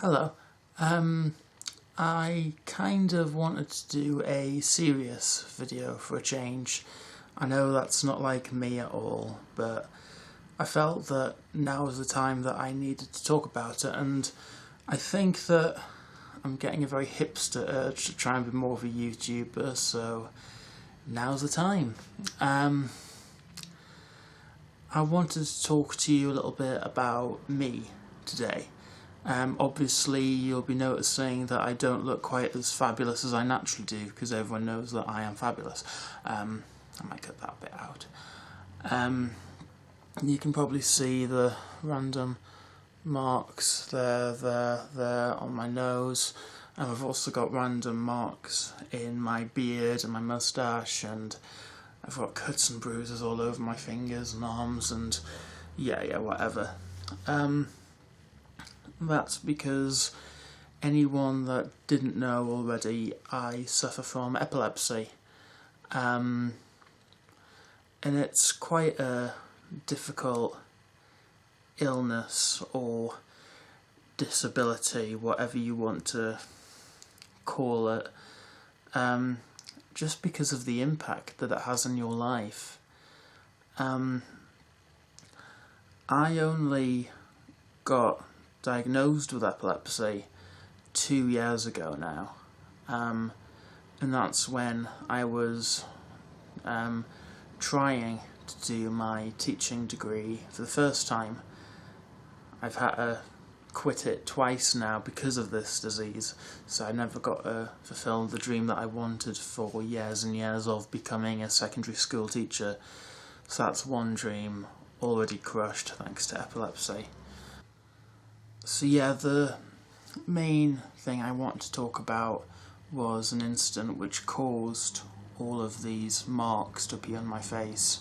Hello. I kind of wanted to do a serious video for a change. I know that's not like me at all, but I felt that now was the time that I needed to talk about it, and I think that I'm getting a very hipster urge to try and be more of a YouTuber, so now's the time. I wanted to talk to you a little bit about me today. Obviously you'll be noticing that I don't look quite as fabulous as I naturally do, because everyone knows that I am fabulous. I might cut that bit out. You can probably see the random marks there on my nose, and I've also got random marks in my beard and my moustache, and I've got cuts and bruises all over my fingers and arms, and yeah, whatever. That's because anyone that didn't know already, I suffer from epilepsy. And it's quite a difficult illness or disability, whatever you want to call it, just because of the impact that it has on your life. I only got diagnosed with epilepsy 2 years ago now, and that's when I was trying to do my teaching degree for the first time. I've had to quit it twice now because of this disease, so I never got to fulfil the dream that I wanted for years and years of becoming a secondary school teacher. So that's one dream already crushed thanks to epilepsy. So yeah, the main thing I want to talk about was an incident which caused all of these marks to appear on my face.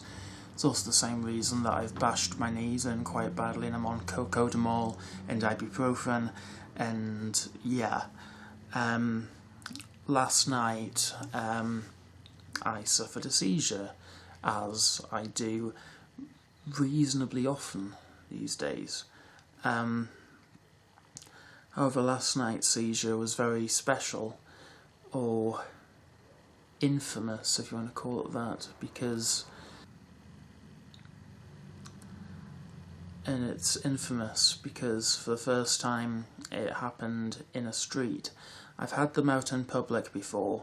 It's also the same reason that I've bashed my knees in quite badly, and I'm on cocodamol and ibuprofen, and yeah. Last night I suffered a seizure, as I do reasonably often these days. However, last night's seizure was very special, or infamous if you want to call it that, because it's infamous because for the first time it happened in a street. I've had them out in public before,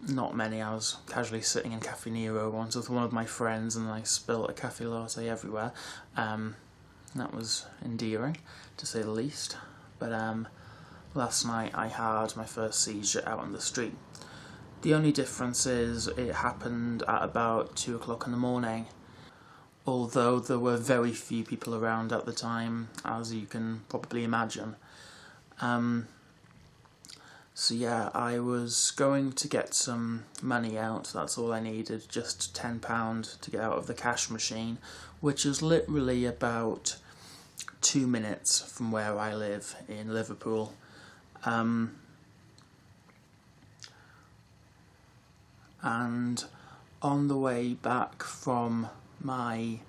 not many. I was casually sitting in Cafe Nero once with one of my friends and I spilt a cafe latte everywhere. That was endearing, to say the least. But last night I had my first seizure out on the street. The only difference is it happened at about 2 o'clock in the morning, although there were very few people around at the time, as you can probably imagine. So yeah, I was going to get some money out. That's all I needed, just £10 to get out of the cash machine, which is literally about 2 minutes from where I live in Liverpool. And on the way back from my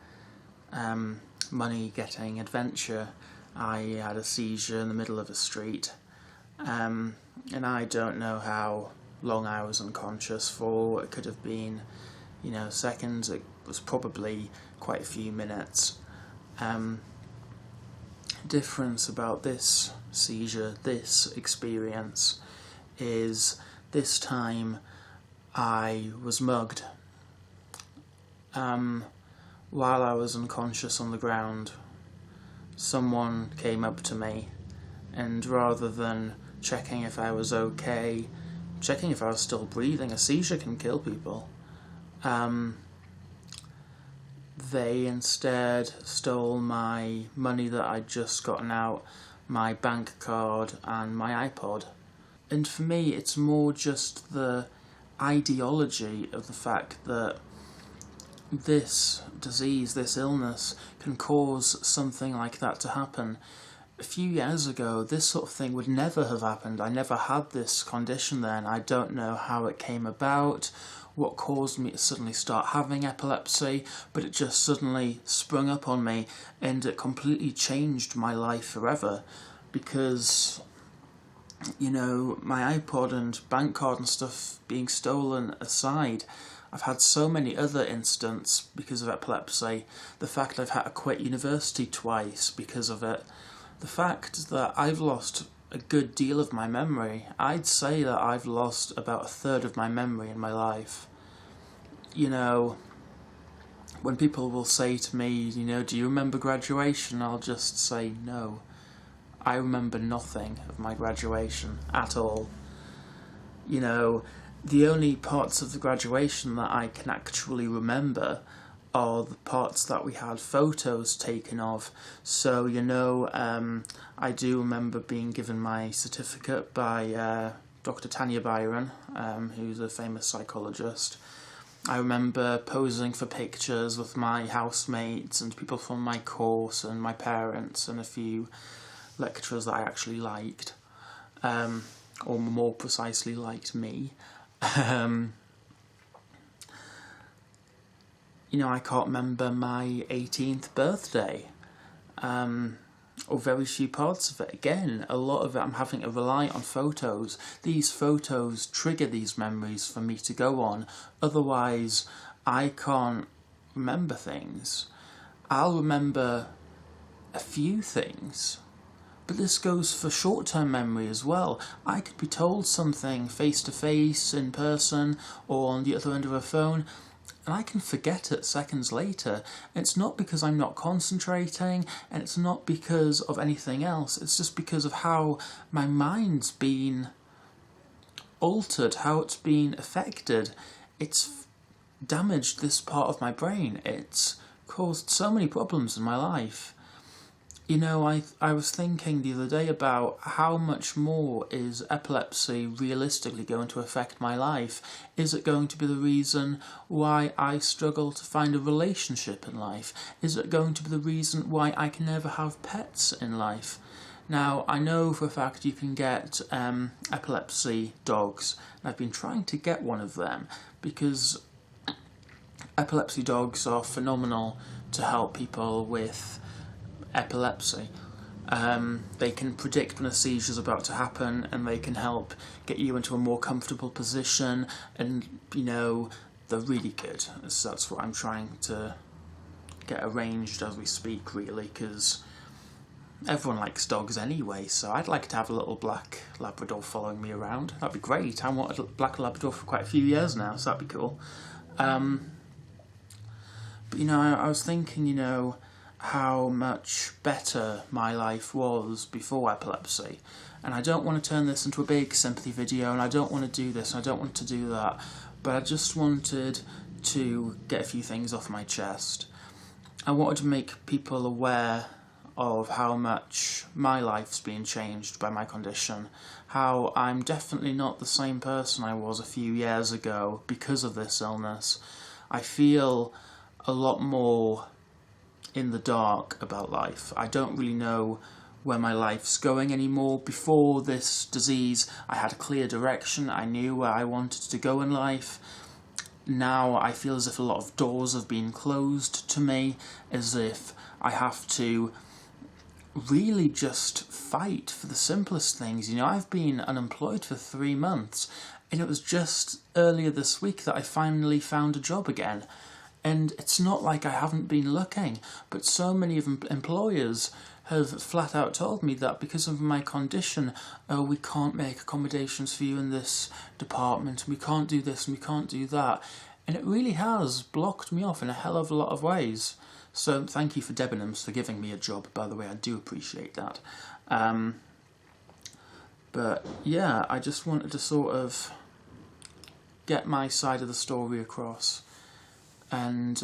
money getting adventure, I had a seizure in the middle of a street, and I don't know how long I was unconscious for. It could have been, seconds. It was probably quite a few minutes. Difference about this seizure, this experience, is this time I was mugged. While I was unconscious on the ground, someone came up to me, and rather than checking if I was okay, checking if I was still breathing — a seizure can kill people — they instead stole my money that I'd just gotten out, my bank card and my iPod. And for me, it's more just the ideology of the fact that this disease, this illness, can cause something like that to happen. A few years ago, this sort of thing would never have happened. I never had this condition then. I don't know how it came about, what caused me to suddenly start having epilepsy, but it just suddenly sprung up on me, and it completely changed my life forever, because you know, my iPod and bank card and stuff being stolen aside, I've had so many other instances because of epilepsy. The fact I've had to quit university twice because of it. The fact that I've lost a good deal of my memory. I'd say that I've lost about a third of my memory in my life. You know, when people will say to me, you know, do you remember graduation? I'll just say no. I remember nothing of my graduation at all. You know, the only parts of the graduation that I can actually remember are the parts that we had photos taken of. So, you know, I do remember being given my certificate by Dr. Tanya Byron, who's a famous psychologist. I remember posing for pictures with my housemates and people from my course and my parents and a few lecturers that I actually liked, or more precisely liked me. You know, I can't remember my 18th birthday, or very few parts of it. Again, a lot of it I'm having to rely on photos. These photos trigger these memories for me to go on, otherwise I can't remember things. I'll remember a few things, but this goes for short-term memory as well. I could be told something face-to-face, in person, or on the other end of a phone, and I can forget it seconds later. And it's not because I'm not concentrating, and it's not because of anything else. It's just because of how my mind's been altered, how it's been affected. It's damaged this part of my brain. It's caused so many problems in my life. You know, I was thinking the other day about how much more is epilepsy realistically going to affect my life? Is it going to be the reason why I struggle to find a relationship in life? Is it going to be the reason why I can never have pets in life? Now, I know for a fact you can get epilepsy dogs, and I've been trying to get one of them because epilepsy dogs are phenomenal to help people with epilepsy. They can predict when a seizure is about to happen, and they can help get you into a more comfortable position, and you know, they're really good. So that's what I'm trying to get arranged as we speak, really, because everyone likes dogs anyway, so I'd like to have a little black Labrador following me around. That'd be great. I wanted a black Labrador for quite a few years now, so that'd be cool. But you know, I was thinking, you know, how much better my life was before epilepsy, and I don't want to turn this into a big sympathy video, and I don't want to do this, and I don't want to do that, but I just wanted to get a few things off my chest. I wanted to make people aware of how much my life's been changed by my condition, how I'm definitely not the same person I was a few years ago because of this illness. I feel a lot more in the dark about life. I don't really know where my life's going anymore. Before this disease, I had a clear direction. I knew where I wanted to go in life. Now I feel as if a lot of doors have been closed to me, as if I have to really just fight for the simplest things. You know, I've been unemployed for 3 months, and it was just earlier this week that I finally found a job again. And it's not like I haven't been looking, but so many of employers have flat out told me that because of my condition, oh, we can't make accommodations for you in this department, and we can't do this and we can't do that. And it really has blocked me off in a hell of a lot of ways. So thank you for Debenhams for giving me a job, by the way, I do appreciate that. But yeah, I just wanted to sort of get my side of the story across. And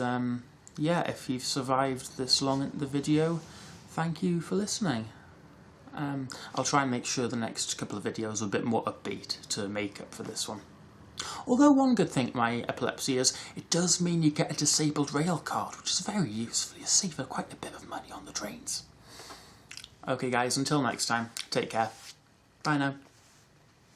yeah, if you've survived this long into the video, thank you for listening. I'll try and make sure the next couple of videos are a bit more upbeat to make up for this one. Although one good thing my epilepsy is, it does mean you get a disabled rail card, which is very useful. You save quite a bit of money on the trains. Okay guys, until next time, take care. Bye now.